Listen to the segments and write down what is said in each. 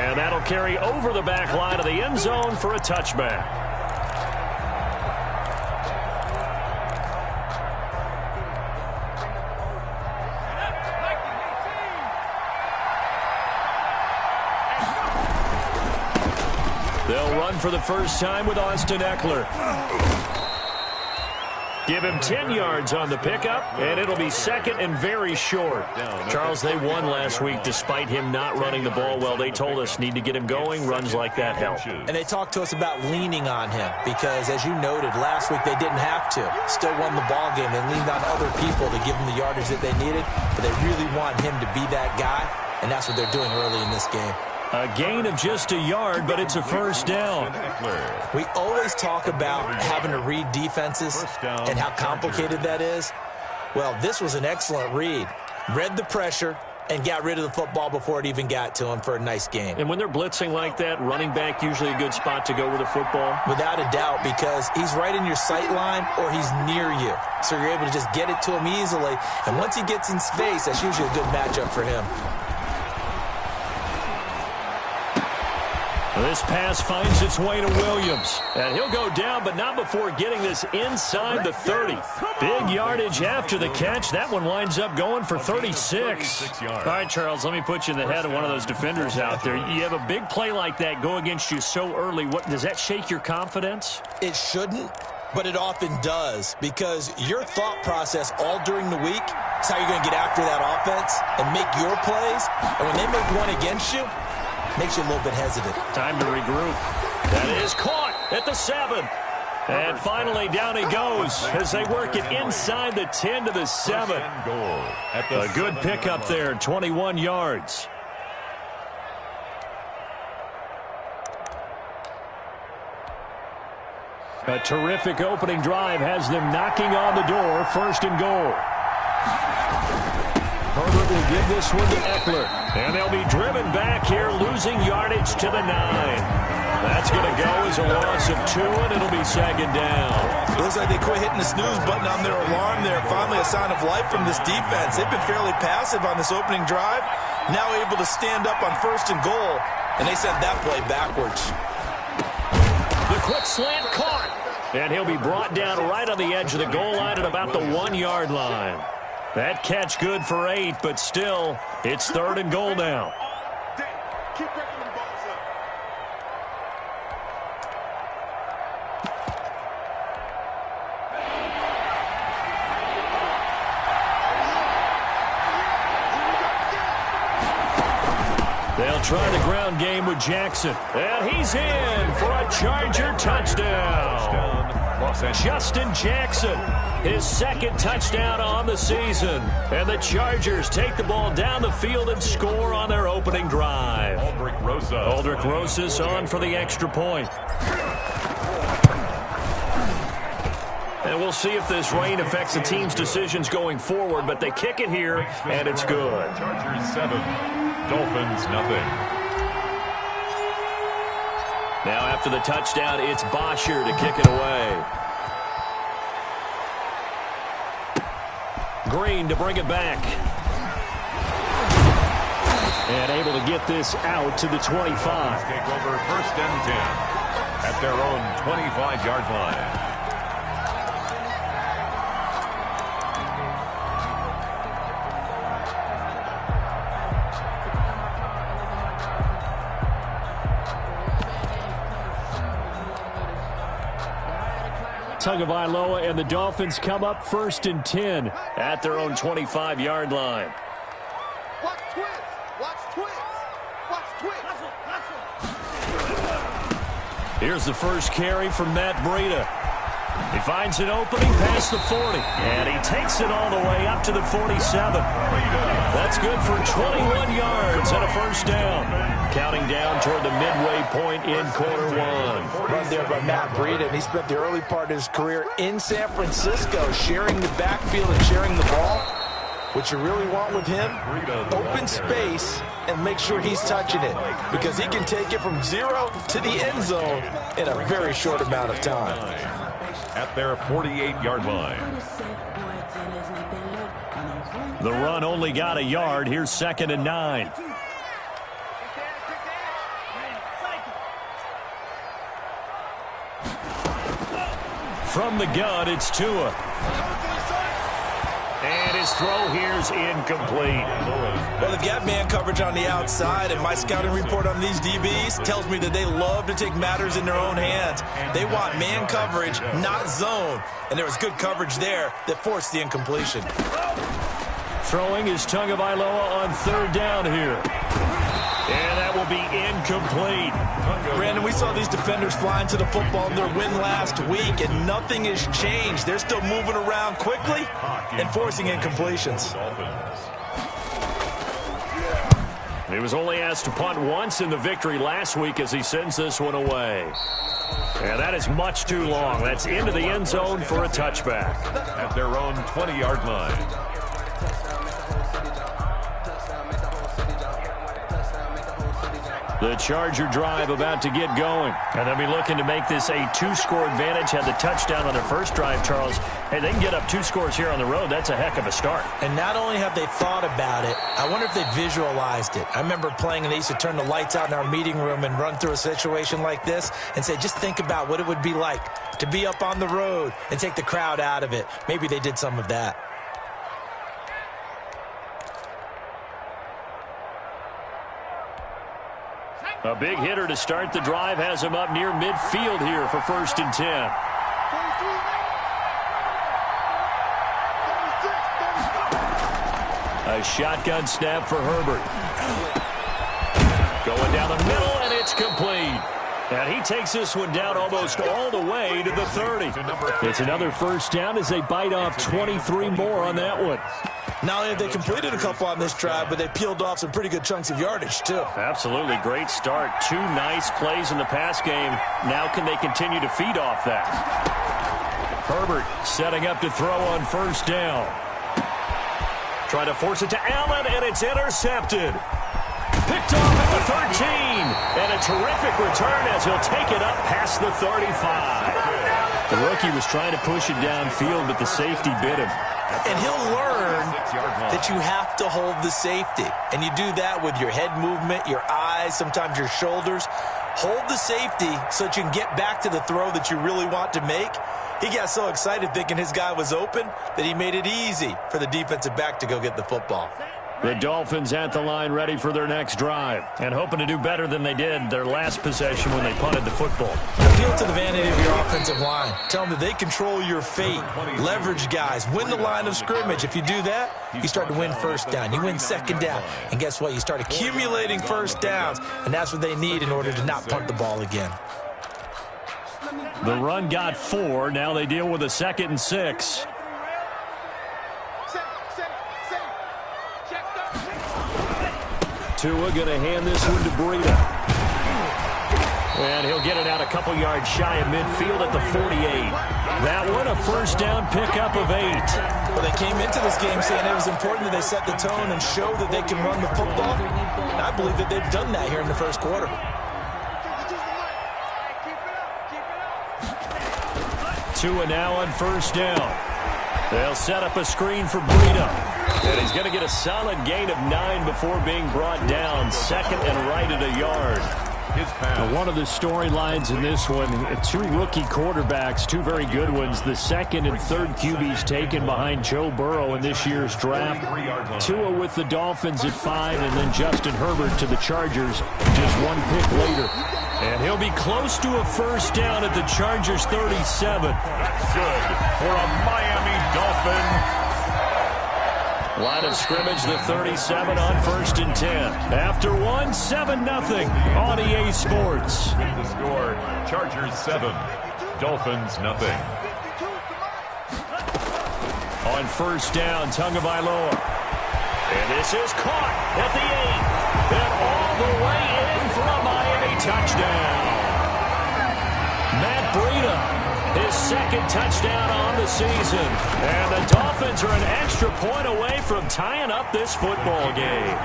And that'll carry over the back line of the end zone for a touchback. They'll run for the first time with Austin Eckler. Give him 10 yards on the pickup, and it'll be second and very short. Charles, they won last week despite him not running the ball well. They told us need to get him going. Runs like that help. And they talked to us about leaning on him because, as you noted, last week they didn't have to. Still won the ball game. They leaned on other people to give them the yardage that they needed, but they really want him to be that guy, and that's what they're doing early in this game. A gain of just a yard, but it's a first down. We always talk about having to read defenses and how complicated that is. Well, this was an excellent read. Read the pressure and got rid of the football before it even got to him for a nice game. And when they're blitzing like that, running back usually a good spot to go with the football? Without a doubt, because he's right in your sight line or he's near you. So you're able to just get it to him easily. And once he gets in space, that's usually a good matchup for him. This pass finds its way to Williams. And he'll go down, but not before getting this inside the 30. Big yardage after the catch. That one winds up going for 36. All right, Charles, let me put you in the head of one of those defenders out there. You have a big play like that go against you so early. Does that shake your confidence? It shouldn't, but it often does, because your thought process all during the week is how you're going to get after that offense and make your plays. And when they make one against you, makes you a little bit hesitant. Time to regroup. That is caught at the 7. And finally down he goes as they work it inside the 10 to the 7. A good pickup there, 21 yards. A terrific opening drive has them knocking on the door, first and goal. Herbert will give this one to Eckler. And they'll be driven back here, losing yardage to the 9. That's going to go as a loss of 2, and it'll be second down. It looks like they quit hitting the snooze button on their alarm there. Finally a sign of life from this defense. They've been fairly passive on this opening drive. Now able to stand up on first and goal, and they sent that play backwards. The quick slant caught. And he'll be brought down right on the edge of the goal line at about the 1-yard line. That catch good for 8, but still, it's third and goal now. They'll try the ground game with Jackson. And he's in for a Charger touchdown. Justin Jackson, his second touchdown on the season. And the Chargers take the ball down the field and score on their opening drive. Aldrich Rosas on for the extra point. And we'll see if this rain affects the team's decisions going forward, but they kick it here, and it's good. Chargers 7, Dolphins nothing. Now after the touchdown, it's Bosher to kick it away. Green to bring it back. And able to get this out to the 25. Take over first and 10 at their own 25-yard line. Tagovailoa and the Dolphins come up first and 10 at their own 25-yard line. Watch twist. Watch twist. Watch twist. Here's the first carry from Matt Breida. He finds an opening past the 40, and he takes it all the way up to the 47. That's good for 21 yards and a first down. Counting down toward the midway point in quarter one. Run there by Matt Breida, and he spent the early part of his career in San Francisco sharing the backfield and sharing the ball. What you really want with him, open space and make sure he's touching it, because he can take it from 0 to the end zone in a very short amount of time. At their 48-yard line. The run only got a yard. Here's second and 9. From the gun, it's Tua. And his throw here's incomplete. Well, they've got man coverage on the outside, and my scouting report on these DBs tells me that they love to take matters in their own hands. They want man coverage, not zone. And there was good coverage there that forced the incompletion. Throwing is Tagovailoa on third down here. And that will be incomplete. Brandon, we saw these defenders flying to the football in their win last week, and nothing has changed. They're still moving around quickly and forcing incompletions. He was only asked to punt once in the victory last week as he sends this one away. And that is much too long. That's into the end zone for a touchback. At their own 20-yard line. The Charger drive about to get going. And they'll be looking to make this a two-score advantage. Had the touchdown on their first drive, Charles. Hey, they can get up 2 scores here on the road. That's a heck of a start. And not only have they thought about it, I wonder if they visualized it. I remember playing, and they used to turn the lights out in our meeting room and run through a situation like this and say, just think about what it would be like to be up on the road and take the crowd out of it. Maybe they did some of that. A big hitter to start the drive has him up near midfield here for 1st and 10. A shotgun snap for Herbert. Going down the middle, and it's complete. And he takes this one down almost all the way to the 30. It's another first down as they bite off 23 more on that one. Not only have they completed a couple on this drive, but they peeled off some pretty good chunks of yardage, too. Absolutely. Great start. 2 nice plays in the pass game. Now can they continue to feed off that? Herbert setting up to throw on first down. Trying to force it to Allen, and it's intercepted. Picked off at the 13. And a terrific return as he'll take it up past the 35. The rookie was trying to push it downfield, but the safety bit him. And he'll learn that you have to hold the safety. And you do that with your head movement, your eyes, sometimes your shoulders. Hold the safety so that you can get back to the throw that you really want to make. He got so excited thinking his guy was open that he made it easy for the defensive back to go get the football. The Dolphins at the line ready for their next drive and hoping to do better than they did their last possession when they punted the football. Appeal to the vanity of your offensive line. Tell them that they control your fate. Leverage guys. Win the line of scrimmage. If you do that, you start to win first down. You win second down. And guess what? You start accumulating first downs, and that's what they need in order to not punt the ball again. The run got 4. Now they deal with a 2nd and 6. Tua going to hand this one to Breida. And he'll get it out a couple yards shy of midfield at the 48. That one a first down pickup of 8. Well, they came into this game saying it was important that they set the tone and show that they can run the football. And I believe that they've done that here in the first quarter. Tua now on first down. They'll set up a screen for Breida. And he's going to get a solid gain of 9 before being brought down. 2nd and right at a yard. Now, one of the storylines in this one, 2 rookie quarterbacks, 2 very good ones. The 2nd and 3rd QBs taken behind Joe Burrow in this year's draft. Tua with the Dolphins at 5, and then Justin Herbert to the Chargers just 1 pick later. And he'll be close to a first down at the Chargers' 37. That's good for a Miami Dolphin. Line of scrimmage, the 37 on 1st and 10. After 1, 7-0 on EA Sports. The score, Chargers 7, Dolphins nothing. On first down, Tagovailoa. And this is caught at the 8. And all the way in for a Miami touchdown. Matt Breida. His 2nd touchdown on the season. And the Dolphins are an extra point away from tying up this football game.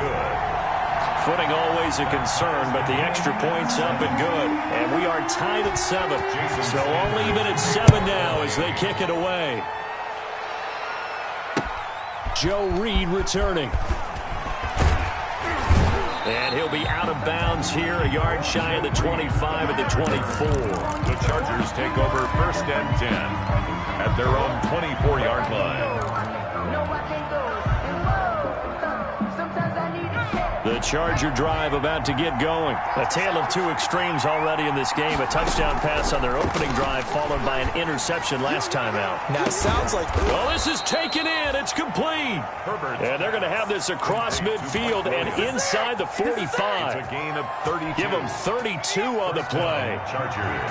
Footing always a concern, but the extra point's up and good. And we are tied at 7. So only even at 7 now as they kick it away. Joe Reed returning. And he'll be out of bounds here, a yard shy of the 25 at the 24. The Chargers take over 1st and 10 at their own 24-yard line. The Charger drive about to get going. A tale of two extremes already in this game. A touchdown pass on their opening drive, followed by an interception last time out. Now, it sounds like... Well, this is taken in. It's complete. Herbert. And they're going to have this across midfield and inside the 45. It's a gain of 32. Give them 32 on the play. Chargers.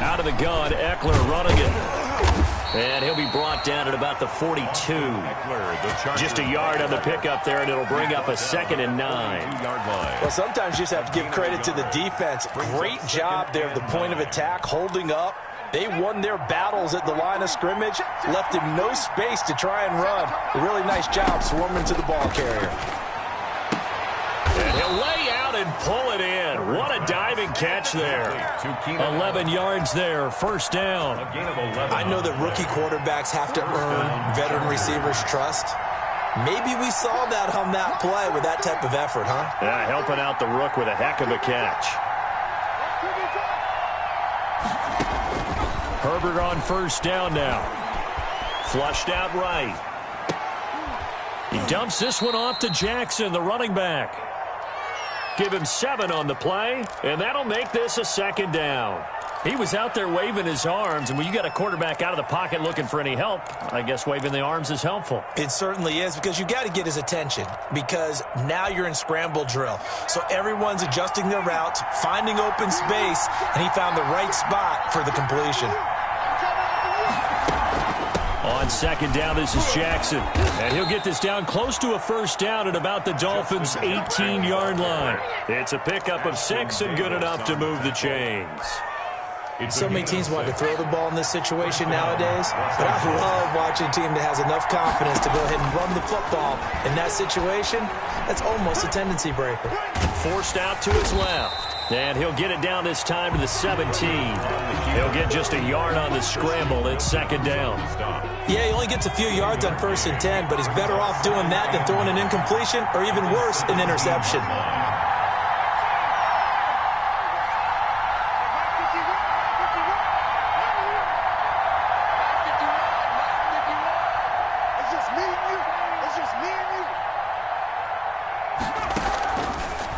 Out of the gun, Eckler running it. And he'll be brought down at about the 42. Just a yard on the pickup there, and it'll bring up a 2nd and 9. Well, sometimes you just have to give credit to the defense. Great job there at the point of attack, holding up. They won their battles at the line of scrimmage, left him no space to try and run. A really nice job swarming to the ball carrier. And he'll lay out and pull it in. What a diving catch there. 11 yards there, 1st down. I know that rookie quarterbacks have to earn veteran receivers' trust. Maybe we saw that on that play with that type of effort, huh? Yeah, helping out the rook with a heck of a catch. Herbert on 1st down now. Flushed out right. He dumps this one off to Jackson, the running back. Give him 7 on the play, and that'll make this a 2nd down. He was out there waving his arms, and when you got a quarterback out of the pocket looking for any help, I guess waving the arms is helpful. It certainly is, because you got to get his attention, because now you're in scramble drill. So everyone's adjusting their routes, finding open space, and he found the right spot for the completion. On 2nd down, this is Jackson. And he'll get this down close to a 1st down at about the Dolphins' 18-yard line. It's a pickup of 6 and good enough to move the chains. So many teams want to throw the ball in this situation nowadays, but I love watching a team that has enough confidence to go ahead and run the football. In that situation, that's almost a tendency breaker. Forced out to his left. And he'll get it down this time to the 17. He'll get just a yard on the scramble. It's 2nd down. Yeah, he only gets a few yards on 1st and 10, but he's better off doing that than throwing an incompletion or even worse, an interception.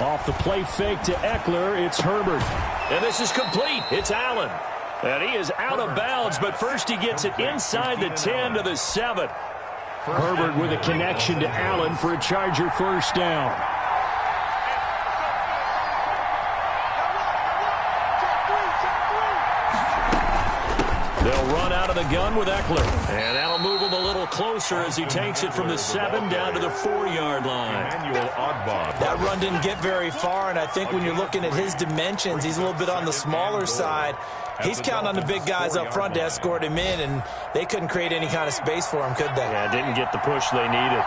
Off the play fake to Eckler, it's Herbert. And this is complete. It's Allen. And he is out of bounds, but first he gets it inside the 10 to the 7. Herbert with a connection to Allen for a Charger 1st down. They'll run out of the gun with Eckler. And that'll move him a little closer as he takes it from the 7 down to the 4-yard line. That run didn't get very far, and I think when you're looking at his dimensions, he's a little bit on the smaller side. He's counting on the big guys up front to escort him in, and they couldn't create any kind of space for him, could they? Yeah, didn't get the push they needed.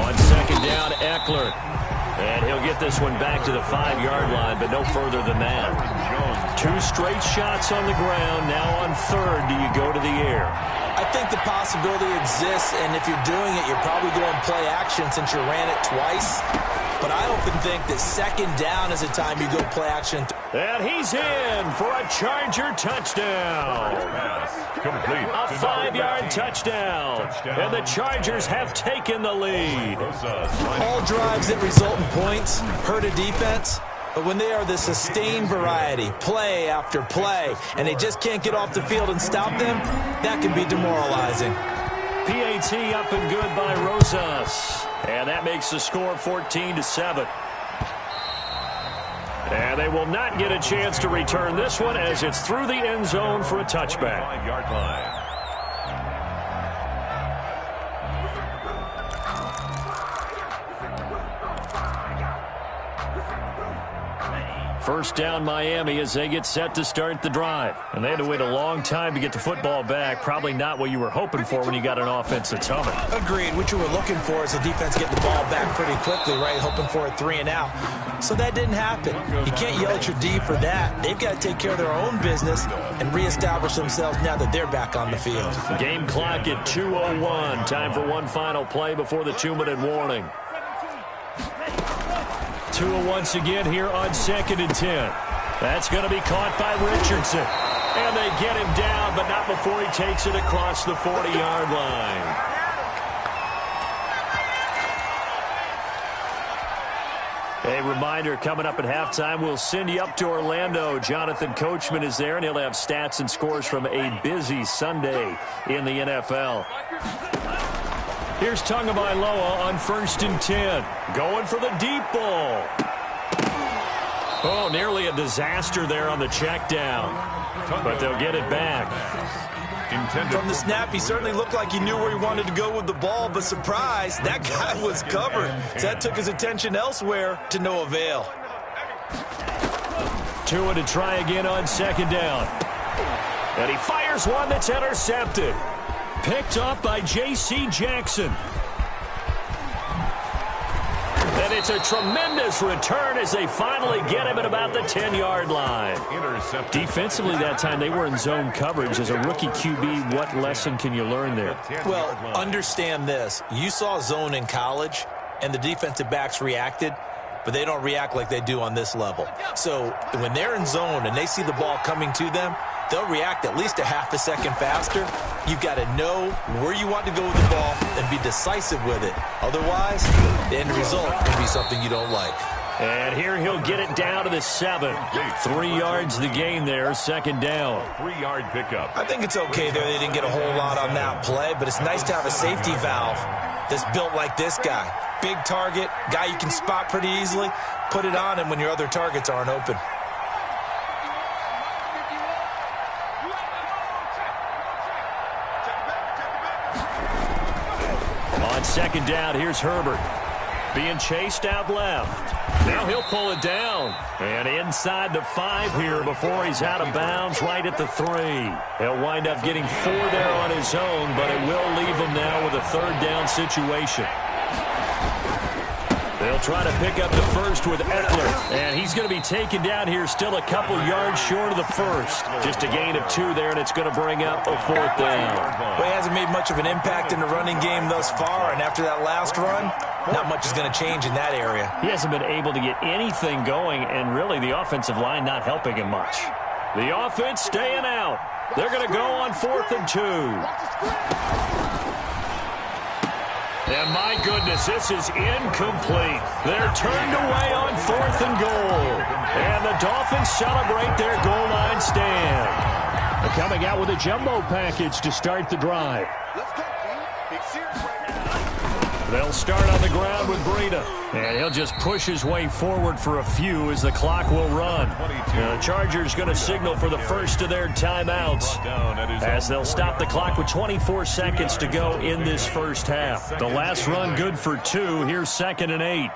On 2nd down, Eckler. And he'll get this one back to the 5-yard line, but no further than that. 2 straight shots on the ground. Now on 3rd, do you go to the air? I think the possibility exists, and if you're doing it, you're probably going play action since you ran it twice. But I often think that 2nd down is the time you go play action. And he's in for a Charger touchdown. Complete. A 5-yard touchdown. And the Chargers have taken the lead. All drives that result in points hurt a defense. But when they are the sustained variety, play after play, and they just can't get off the field and stop them, that can be demoralizing. PAT up and good by Rosas. And that makes the score 14-7. And they will not get a chance to return this one as it's through the end zone for a touchback. 5-yard line. First down Miami as they get set to start the drive. And they had to wait a long time to get the football back. Probably not what you were hoping for when you got an offense that's humming. Agreed. What you were looking for is the defense getting the ball back pretty quickly, right? Hoping for a 3 and out. So that didn't happen. You can't yell at your D for that. They've got to take care of their own business and reestablish themselves now that they're back on the field. Game clock at 2:01. Time for one final play before the 2-minute warning. Tua once again here on 2nd and 10. That's going to be caught by Richardson. And they get him down, but not before he takes it across the 40-yard line. A reminder, coming up at halftime, we'll send you up to Orlando. Jonathan Coachman is there, and he'll have stats and scores from a busy Sunday in the NFL. Here's Tagovailoa on 1st and 10. Going for the deep ball. Oh, nearly a disaster there on the check down. But they'll get it back. From the snap, he certainly looked like he knew where he wanted to go with the ball, but surprise, that guy was covered. So that took his attention elsewhere to no avail. Tua to try again on 2nd down. And he fires one that's intercepted. Picked up by J.C. Jackson. And it's a tremendous return as they finally get him at about the 10-yard line. Defensively that time, they were in zone coverage. As a rookie QB, what lesson can you learn there? Well, understand this. You saw zone in college, and the defensive backs reacted, but they don't react like they do on this level. So when they're in zone and they see the ball coming to them, they'll react at least a half a second faster. You've got to know where you want to go with the ball and be decisive with it. Otherwise, the end result can be something you don't like. And here he'll get it down to the 7. 3 yards the gain there, 2nd down. 3-yard pickup. I think it's okay there. They didn't get a whole lot on that play, but it's nice to have a safety valve that's built like this guy. Big target, guy you can spot pretty easily. Put it on him when your other targets aren't open. On 2nd down, here's Herbert. Being chased out left. Now he'll pull it down. And inside the 5 here before he's out of bounds right at the 3. He'll wind up getting 4 there on his own, but it will leave him now with a 3rd down situation. They'll try to pick up the 1st with Eckler. And he's going to be taken down here still a couple yards short of the 1st. Just a gain of 2 there, and it's going to bring up a 4th down. Well, he hasn't made much of an impact in the running game thus far, and after that last run, not much is going to change in that area. He hasn't been able to get anything going, and really the offensive line not helping him much. The offense staying out. They're going to go on 4th and 2. And my goodness, this is incomplete. They're turned away on 4th and goal. And the Dolphins celebrate their goal line stand. They're coming out with a jumbo package to start the drive. Let's go, team. Big series right now. They'll start on the ground with Breida. And he'll just push his way forward for a few as the clock will run. The Chargers going to signal for the first of their timeouts as they'll stop the clock with 24 seconds to go in this first half. The last run good for 2. Here's 2nd and 8.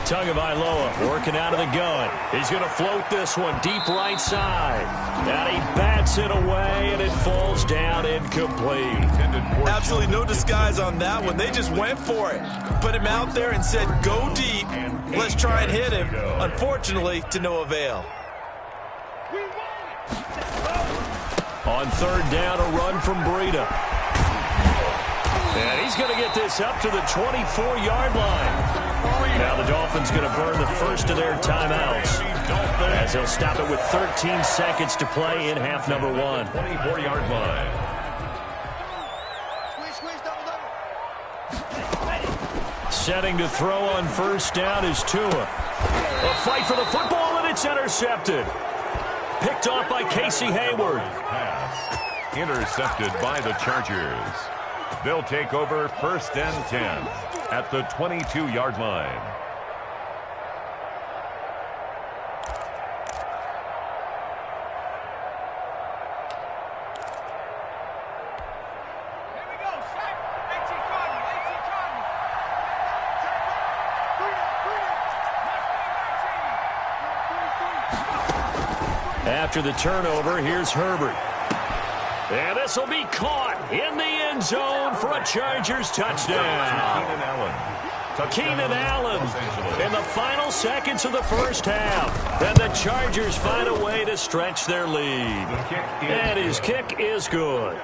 Tagovailoa working out of the gun. He's going to float this one deep right side. And he bats it away, and it falls down incomplete. Absolutely no disguise on that one. They just went for it. Put him out there and said, go deep. Let's try and hit him. Unfortunately, to no avail. On 3rd down, a run from Breida. And he's going to get this up to the 24-yard line. Now the Dolphins going to burn the first of their timeouts as they'll stop it with 13 seconds to play in half number 1. 24-yard line. Setting to throw on 1st down is Tua. A fight for the football, and it's intercepted. Picked off by Casey Hayward. Pass intercepted by the Chargers. They'll take over 1st and 10 at the 22-yard line. after the turnover. Here's Herbert. And this will be caught in the end zone for a Chargers touchdown. Keenan Allen in the final seconds of the first half. And the Chargers find a way to stretch their lead. And his kick is good.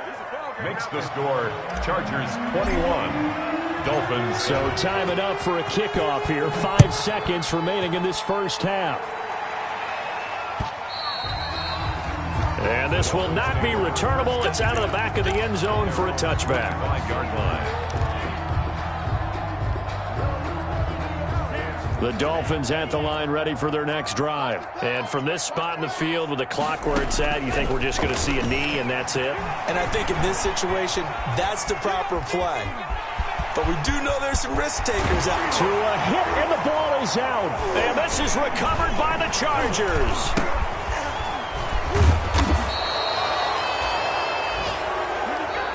Makes the score Chargers 21. Dolphins. So time enough for a kickoff here. 5 seconds remaining in this first half. And this will not be returnable. It's out of the back of the end zone for a touchback. 5-yard line. The Dolphins at the line ready for their next drive. And from this spot in the field with the clock where it's at, you think we're just going to see a knee and that's it? And I think in this situation, that's the proper play. But we do know there's some risk takers out. To a hit, and the ball is out. And this is recovered by the Chargers.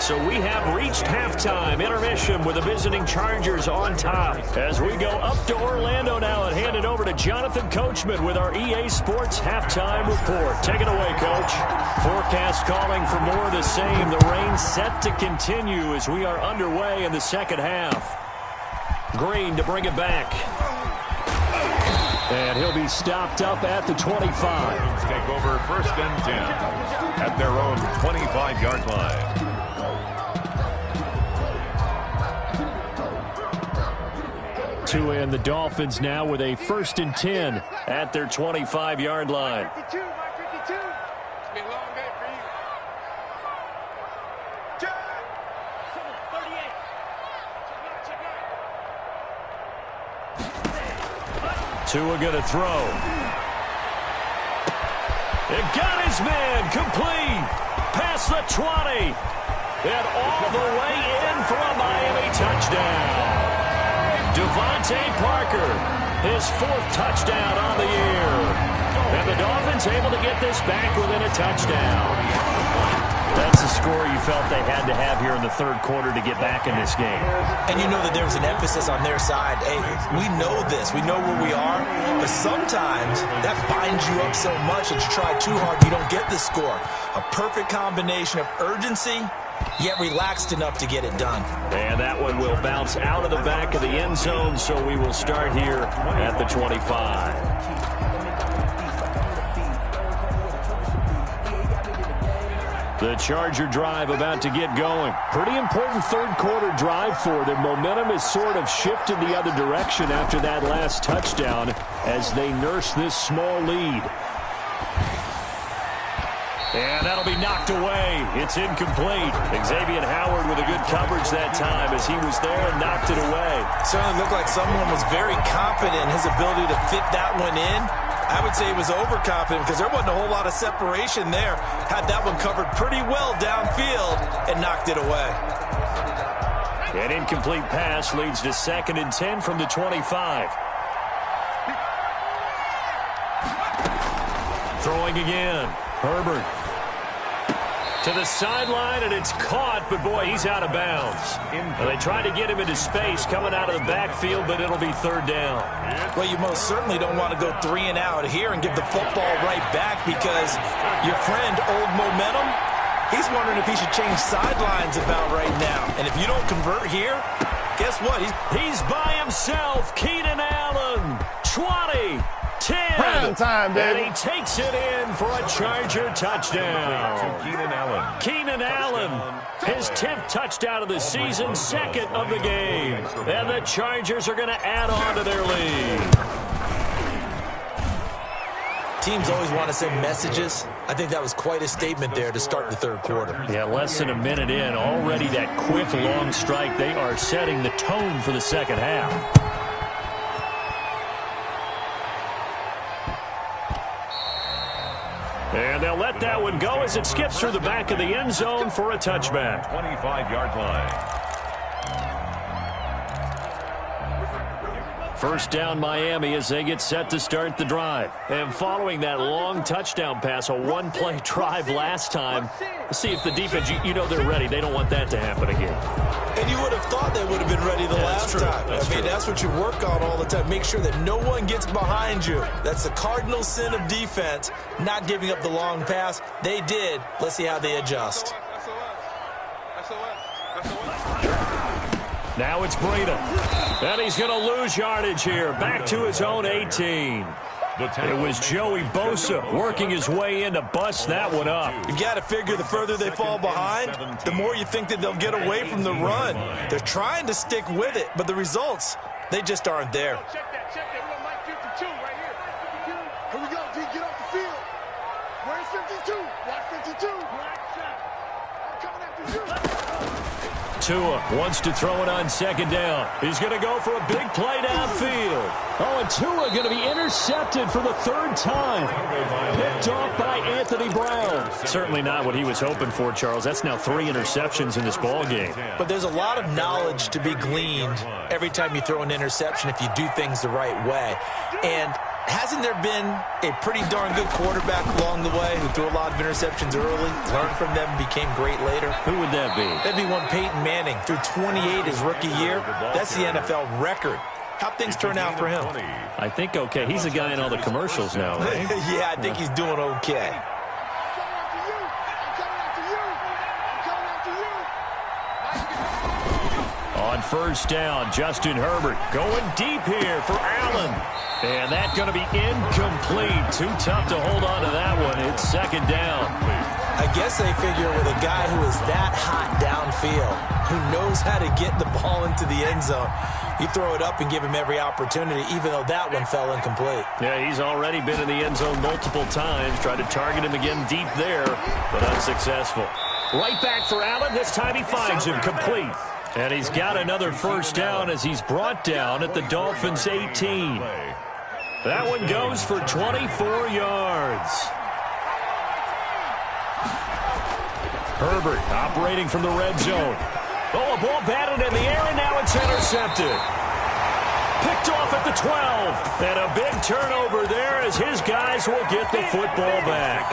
So we have reached halftime. Intermission with the visiting Chargers on top. As we go up to Orlando now and hand it over to Jonathan Coachman with our EA Sports Halftime Report. Take it away, Coach. Forecast calling for more of the same. The rain set to continue as we are underway in the second half. Green to bring it back. And he'll be stopped up at the 25. Take over 1st and 10 at their own 25-yard line. To end the Dolphins now with a 1st and 10 at their 25-yard line. 52, 52. It's been a long day for you. Check. 38. Tua gonna throw. It got his man complete. Past the 20. And all the way in for a Miami touchdown. Devontae Parker, his 4th touchdown on the year. And the Dolphins able to get this back within a touchdown. That's the score you felt they had to have here in the 3rd quarter to get back in this game. And you know that there was an emphasis on their side. Hey, we know this. We know where we are. But sometimes that binds you up so much that you try too hard, you don't get the score. A perfect combination of urgency, yet relaxed enough to get it done. And that one will bounce out of the back of the end zone, so we will start here at the 25. The Charger drive about to get going. Pretty important 3rd quarter drive for them. Momentum has sort of shifted the other direction after that last touchdown as they nurse this small lead. And that'll be knocked away. It's incomplete. Xavier Howard with a good coverage that time as he was there and knocked it away. Certainly looked like someone was very confident in his ability to fit that one in. I would say he was overconfident because there wasn't a whole lot of separation there. Had that one covered pretty well downfield and knocked it away. An incomplete pass leads to 2nd and 10 from the 25. Throwing again. Herbert to the sideline, and it's caught, but boy, he's out of bounds. Well, they tried to get him into space coming out of the backfield, but it'll be 3rd down. Well, you most certainly don't want to go 3 and out here and give the football right back because your friend, Old Momentum, he's wondering if he should change sidelines about right now. And if you don't convert here, guess what? He's by himself. Keenan Allen, 20. 10. Prime time, baby. And he takes it in for a Charger touchdown. Keenan Allen. Keenan Allen, his 10th touchdown of the season, 2nd of the game. And the Chargers are going to add on to their lead. Teams always want to send messages. I think that was quite a statement there to start the 3rd quarter. Yeah, less than a minute in, already that quick, long strike. They are setting the tone for the 2nd half. And they'll let that one go as it skips through the back of the end zone for a touchback. 25-yard line. First down Miami as they get set to start the drive. And following that long touchdown pass, a one-play drive last time, see if the defense, you know they're ready. They don't want that to happen again. And you would have thought they would have been ready the last time. I mean, that's what you work on all the time. Make sure that no one gets behind you. That's the cardinal sin of defense, not giving up the long pass. They did. Let's see how they adjust. Now it's Breida. And he's going to lose yardage here. Back to his own 18. It was Joey Bosa working his way in to bust that one up. You got to figure the further they fall behind, the more you think that they'll get away from the run. They're trying to stick with it, but the results, they just aren't there. Check that. We got Mike 52 right here. Here we go, D. Get off the field. Where's 52? Watch 52. Coming after you. Tua wants to throw it on second down. He's going to go for a big play downfield. Oh, and Tua going to be intercepted for the third time. Picked off by Anthony Brown. Certainly not what he was hoping for, Charles. That's now 3 interceptions in this ball game. But there's a lot of knowledge to be gleaned every time you throw an interception if you do things the right way. And hasn't there been a pretty darn good quarterback along the way who threw a lot of interceptions early, learned from them, became great later? Who would that be? That'd be one Peyton Manning. Threw 28 his rookie year. That's the NFL record. How'd things turn out for him? I think okay. He's a guy in all the commercials now, right? Yeah, I think he's doing okay. On first down, Justin Herbert going deep here for Allen. And that's going to be incomplete. Too tough to hold on to that one. It's second down. I guess they figure with a guy who is that hot downfield, who knows how to get the ball into the end zone, you throw it up and give him every opportunity, even though that one fell incomplete. Yeah, he's already been in the end zone multiple times. Tried to target him again deep there, but unsuccessful. Right back for Allen. This time he finds him complete. And he's got another first down as he's brought down at the Dolphins' 18. That one goes for 24 yards. Herbert operating from the red zone. Oh, a ball batted in the air, and now it's intercepted. Picked off at the 12. And a big turnover there as his guys will get the football back.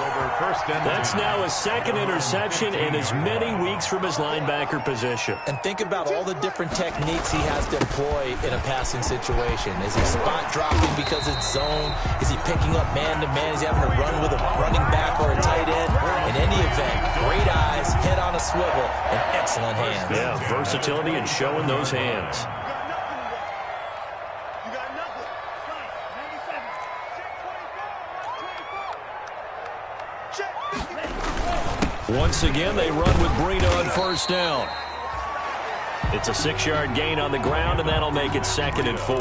That's now his second interception in as many weeks from his linebacker position. And think about all the different techniques he has to employ in a passing situation. Is he spot dropping because it's zone? Is he picking up man-to-man? Is he having to run with a running back or a tight end? In any event, great eyes, head on a swivel, and excellent hands. Yeah, versatility and showing those hands. Once again, they run with Breida on first down. It's a 6-yard gain on the ground, and that'll make it second and 4.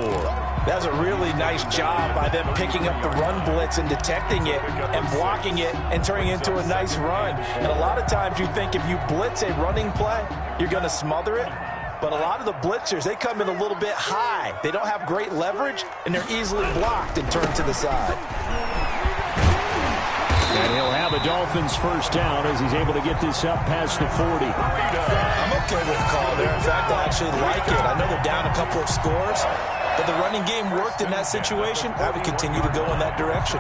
That's a really nice job by them picking up the run blitz and detecting it and blocking it and turning it into a nice run. And a lot of times you think if you blitz a running play, you're going to smother it. But a lot of the blitzers, they come in a little bit high. They don't have great leverage, and they're easily blocked and turned to the side. And he'll have a Dolphins first down as he's able to get this up past the 40. I'm okay with the call there. In fact, I actually like it. I know they're down a couple of scores, but the running game worked in that situation. I would continue to go in that direction.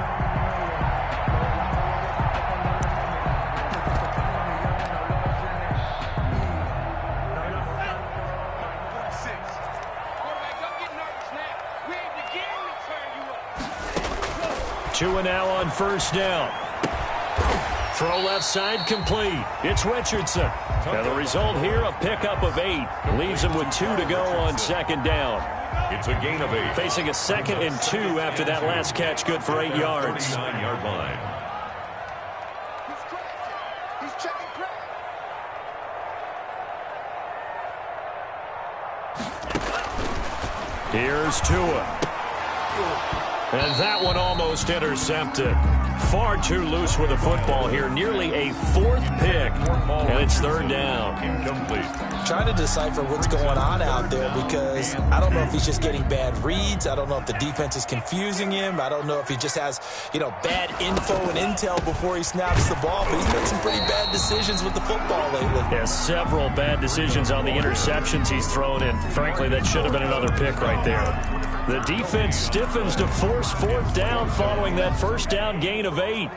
Tua now on first down. Throw left side complete. It's Richardson. And the result here, a pickup of 8. Leaves him with 2 to go on second down. It's a gain of 8. Facing a second and 2 after that last catch, good for 8 yards. 9-yard line. He's checking crack. Here's Tua. And that one almost intercepted. Far too loose with the football here. Nearly a 4th pick. And it's third down. Incomplete. Trying to decipher what's going on out there because I don't know if he's just getting bad reads. I don't know if the defense is confusing him. I don't know if he just has, bad info and intel before he snaps the ball. But he's made some pretty bad decisions with the football lately. Yeah, several bad decisions on the interceptions he's thrown in. Frankly, that should have been another pick right there. The defense stiffens to force fourth down following that first down gain of 8.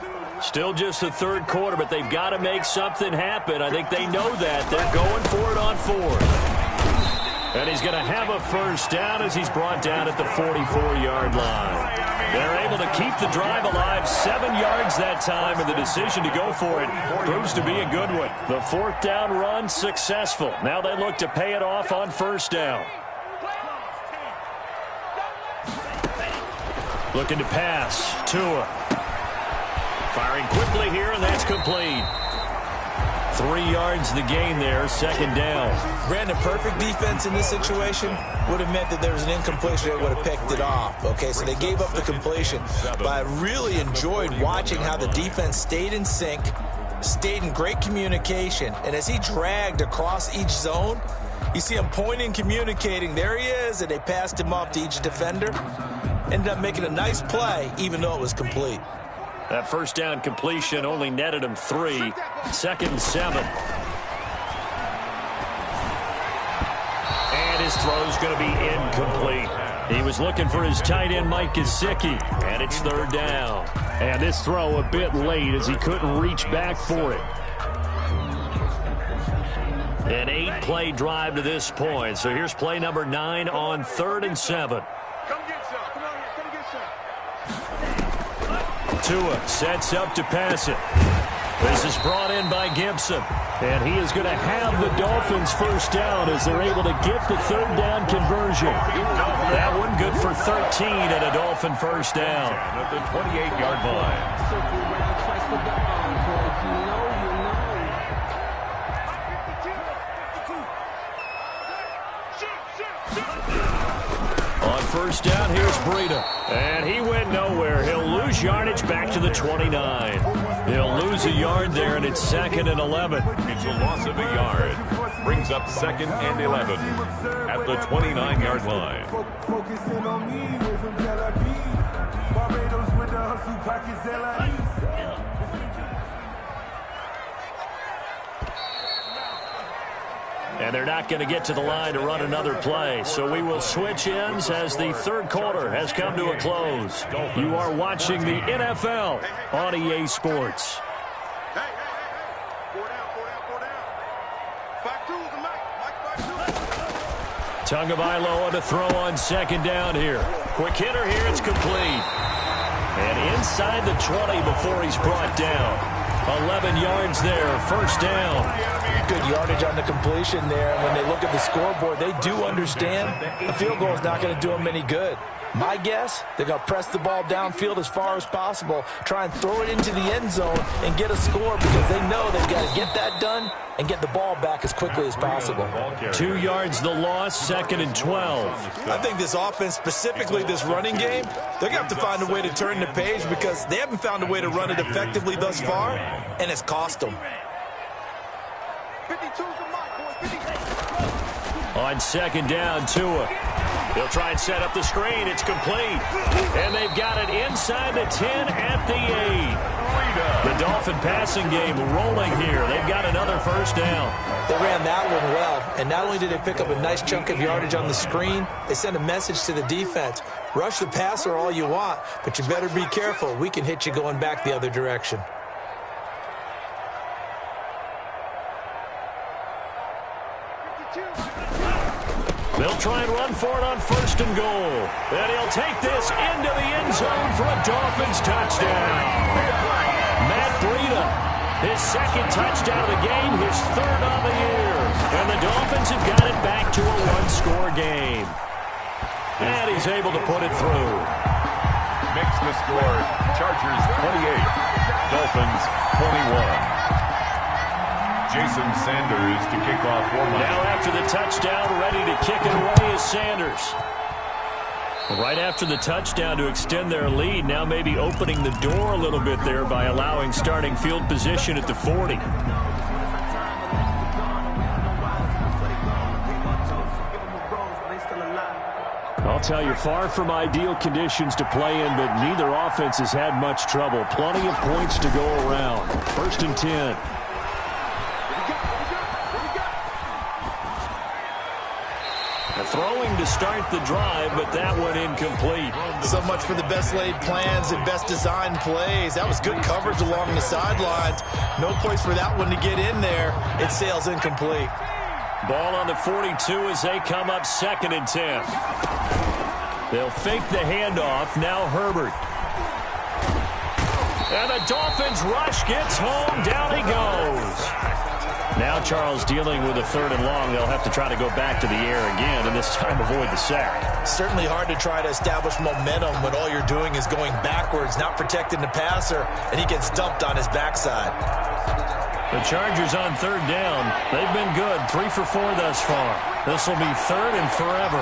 Still just the third quarter, but they've got to make something happen. I think they know that. They're going for it on fourth. And he's going to have a first down as he's brought down at the 44-yard line. They're able to keep the drive alive, 7 yards that time, and the decision to go for it proves to be a good one. The fourth down run successful. Now they look to pay it off on first down. Looking to pass. Tua. Firing quickly here, and that's complete. 3 yards the gain there, second down. Brandon, perfect defense in this situation would have meant that there was an incompletion that would have picked it off. Okay, so they gave up the completion. But I really enjoyed watching how the defense stayed in sync, stayed in great communication, and as he dragged across each zone, you see him pointing, communicating. There he is, and they passed him off to each defender. Ended up making a nice play, even though it was complete. That first down completion only netted him 3. Second and 7. And his throw's going to be incomplete. He was looking for his tight end, Mike Gesicki, and it's third down. And this throw a bit late as he couldn't reach back for it. An 8-play drive to this point. So here's play number 9 on 3rd and 7. Tua sets up to pass it. This is brought in by Gibson. And he is going to have the Dolphins first down as they're able to get the third down conversion. That one good for 13 and a Dolphin first down. At the 28-yard line. On first down, here's Breida. And he went nowhere. He'll lose yardage back to the 29. He'll lose a yard there, and it's 2nd and 11. It's a loss of a yard. Brings up 2nd and 11 at the 29-yard line. And they're not going to get to the line to run another play. So we will switch ends as the third quarter has come to a close. You are watching the NFL on EA Sports. Tagovailoa to throw on second down here. Quick hitter here, it's complete. And inside the 20 before he's brought down. 11 yards there, first down. Good yardage on the completion there. And when they look at the scoreboard, they do understand a field goal is not going to do them any good. My guess, they're going to press the ball downfield as far as possible, try and throw it into the end zone and get a score because they know they've got to get that done and get the ball back as quickly as possible. 2 yards the loss, 2nd and 12. I think this offense, specifically this running game, they're going to have to find a way to turn the page because they haven't found a way to run it effectively thus far, and it's cost them. On second down, Tua. He'll try and set up the screen. It's complete. And they've got it inside the 10 at the 8. The Dolphin passing game rolling here. They've got another first down. They ran that one well. And not only did they pick up a nice chunk of yardage on the screen, they sent a message to the defense. Rush the passer all you want, but you better be careful. We can hit you going back the other direction. They'll try and run for it on first and goal. And he'll take this into the end zone for a Dolphins touchdown. Matt Breida, his second touchdown of the game, his third on the year. And the Dolphins have got it back to a one-score game. And he's able to put it through. Makes the score Chargers 28, Dolphins 21. Jason Sanders to kick off for Miami. Now after the touchdown, ready to kick it away is Sanders. Right after the touchdown to extend their lead, now maybe opening the door a little bit there by allowing starting field position at the 40. I'll tell you, far from ideal conditions to play in, but neither offense has had much trouble. Plenty of points to go around. First and 10. throwing to start the drive, but that one incomplete. So much for the best laid plans and best designed plays. That was good coverage along the sidelines. No place for that one to get in there. It sails incomplete. Ball on the 42 as they come up 2nd and 10. They'll fake the handoff. Now Herbert. And the Dolphins rush gets home. Down he goes. Now Charles dealing with a 3rd and long. They'll have to try to go back to the air again, and this time avoid the sack. Certainly hard to try to establish momentum when all you're doing is going backwards, not protecting the passer, and he gets dumped on his backside. The Chargers on 3rd down. They've been good. 3 for 4 thus far. This will be 3rd and forever.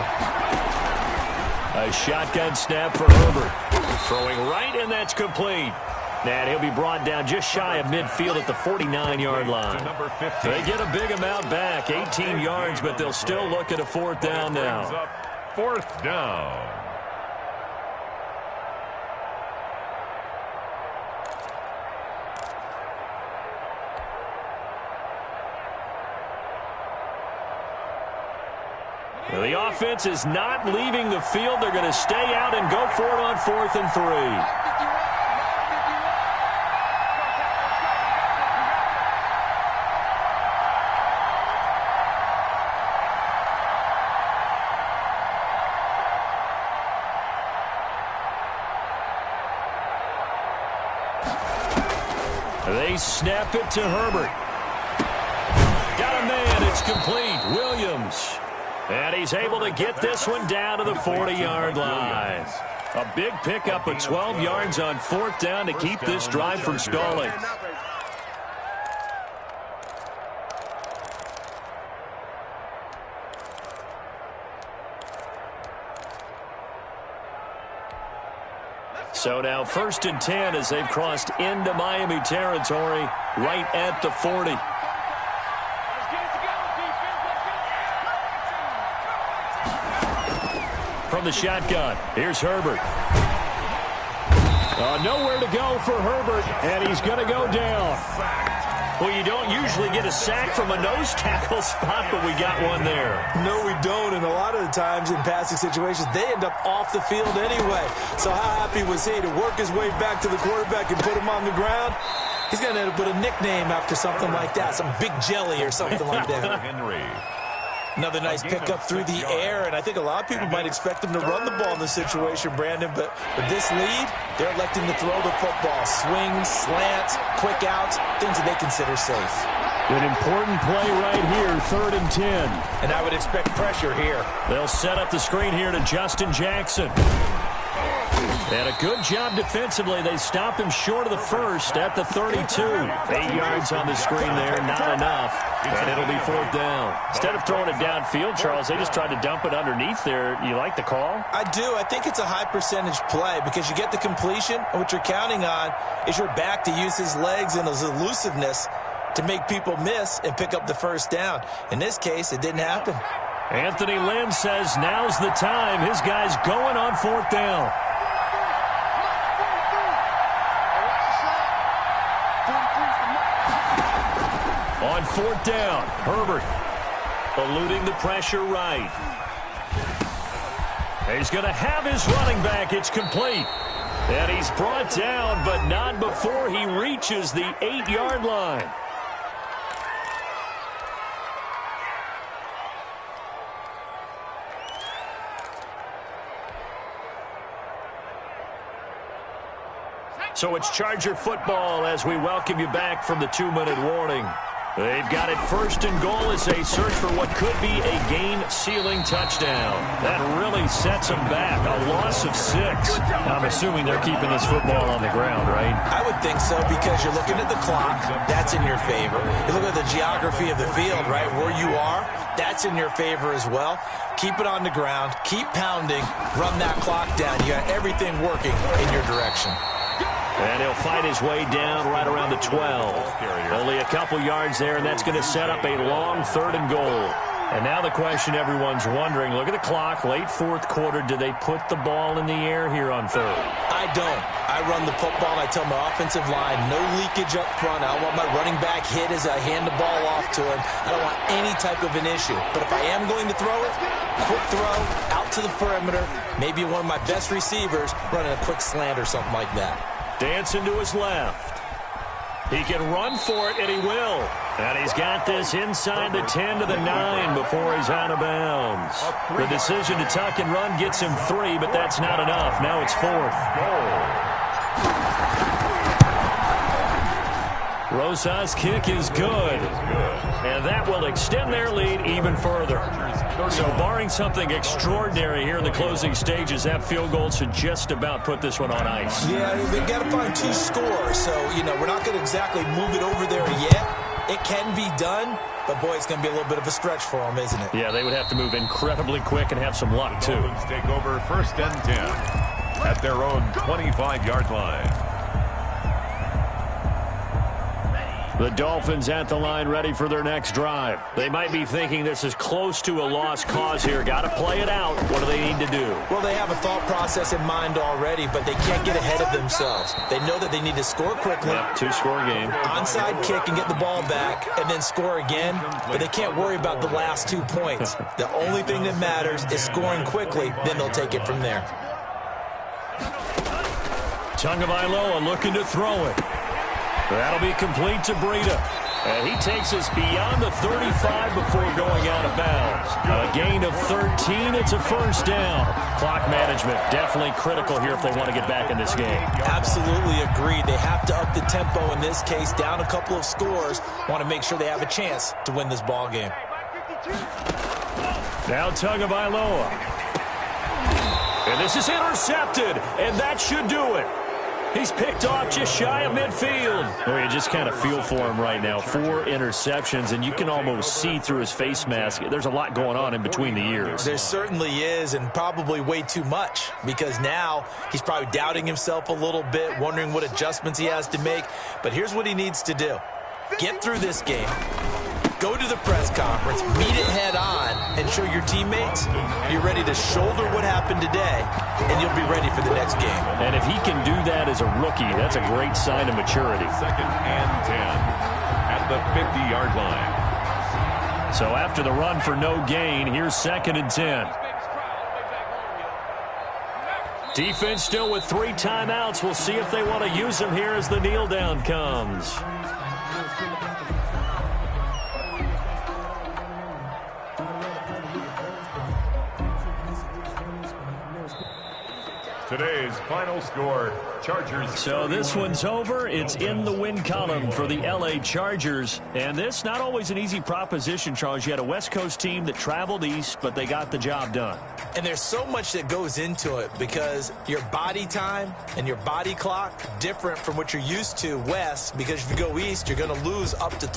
A shotgun snap for Herbert. Throwing right, and that's complete. And he'll be brought down just shy of midfield at the 49-yard line. They get a big amount back, 18 yards, but they'll still look at a 4th down now. 4th down. The offense is not leaving the field. They're going to stay out and go for it on 4th and 3. They snap it to Herbert. Got a man. It's complete. Williams. And he's able to get this one down to the 40-yard line. A big pickup of 12 yards on 4th down to keep this drive from stalling. So now 1st and 10 as they've crossed into Miami territory right at the 40. From the shotgun, here's Herbert. Nowhere to go for Herbert, and he's going to go down. Well, you don't usually get a sack from a nose tackle spot, but we got one there. No, we don't, and a lot of the times in passing situations, they end up off the field anyway. So how happy was he to work his way back to the quarterback and put him on the ground? He's going to end up with a nickname after something like that, some Big Jelly or something like that. Henry. Another nice pickup through the air, and I think a lot of people might expect him to run the ball in this situation, Brandon, but with this lead, they're electing to throw the football. Swings, slants, quick outs, things that they consider safe. An important play right here, 3rd and 10. And I would expect pressure here. They'll set up the screen here to Justin Jackson. And a good job defensively. They stop him short of the 1st at the 32. 8 yards on the screen there, not enough. And it'll be 4th down. Instead of throwing it downfield, Charles, they just tried to dump it underneath there. You like the call? I do. I think it's a high percentage play because you get the completion, and what you're counting on is your back to use his legs and his elusiveness to make people miss and pick up the 1st down. In this case, it didn't happen. Anthony Lynn says now's the time. His guy's going on 4th down. On 4th down, Herbert eluding the pressure right. He's going to have his running back. It's complete. And he's brought down, but not before he reaches the 8-yard line. So it's Charger football as we welcome you back from the 2-minute warning. They've got it 1st and goal as they search for what could be a game-sealing touchdown. That really sets them back. A loss of 6. I'm assuming they're keeping this football on the ground, right? I would think so because you're looking at the clock. That's in your favor. You look at the geography of the field, right, where you are. That's in your favor as well. Keep it on the ground. Keep pounding. Run that clock down. You got everything working in your direction. And he'll fight his way down right around the 12. Only a couple yards there, and that's going to set up a long 3rd and goal. And now the question everyone's wondering, look at the clock, late fourth quarter, do they put the ball in the air here on third? I don't. I run the football, and I tell my offensive line, no leakage up front. I don't want my running back hit as I hand the ball off to him. I don't want any type of an issue. But if I am going to throw it, quick throw, out to the perimeter, maybe one of my best receivers running a quick slant or something like that. Dancing to his left. He can run for it, and he will. And he's got this inside the 10 to the 9 before he's out of bounds. The decision to tuck and run gets him 3, but that's not enough. Now it's 4th. Rosa's kick is good. And that will extend their lead even further. So barring something extraordinary here in the closing stages, that field goal should just about put this one on ice. Yeah, they've got to find 2 scores. So, we're not going to exactly move it over there yet. It can be done, but, boy, it's going to be a little bit of a stretch for them, isn't it? Yeah, they would have to move incredibly quick and have some luck, too. Dolphins take over 1st and 10 at their own 25-yard line. The Dolphins at the line ready for their next drive. They might be thinking this is close to a lost cause here. Got to play it out. What do they need to do? Well, they have a thought process in mind already, but they can't get ahead of themselves. They know that they need to score quickly. Yep, 2-score game. Onside kick and get the ball back and then score again, but they can't worry about the last 2 points. The only thing that matters is scoring quickly, then they'll take it from there. Tagovailoa looking to throw it. That'll be complete to Breida. And he takes us beyond the 35 before going out of bounds. A gain of 13. It's a first down. Clock management definitely critical here if they want to get back in this game. Absolutely agreed. They have to up the tempo in this case, down a couple of scores. Want to make sure they have a chance to win this ball game. Now Tagovailoa. And this is intercepted, and that should do it. He's picked off just shy of midfield. Oh, you just kind of feel for him right now. 4 interceptions, and you can almost see through his face mask. There's a lot going on in between the ears. There certainly is, and probably way too much, because now he's probably doubting himself a little bit, wondering what adjustments he has to make. But here's what he needs to do. Get through this game. Go to the press conference, meet it head on, and show your teammates you're ready to shoulder what happened today, and you'll be ready for the next game. And if he can do that as a rookie, that's a great sign of maturity. 2nd and 10 at the 50-yard line. So after the run for no gain, here's 2nd and 10. Defense still with 3 timeouts. We'll see if they want to use them here as the kneel down comes. Today's final score, Chargers. So this one's over. It's in the win column for the L.A. Chargers. And this, not always an easy proposition, Charles. You had a West Coast team that traveled east, but they got the job done. And there's so much that goes into it because your body time and your body clock different from what you're used to west, because if you go east, you're going to lose up to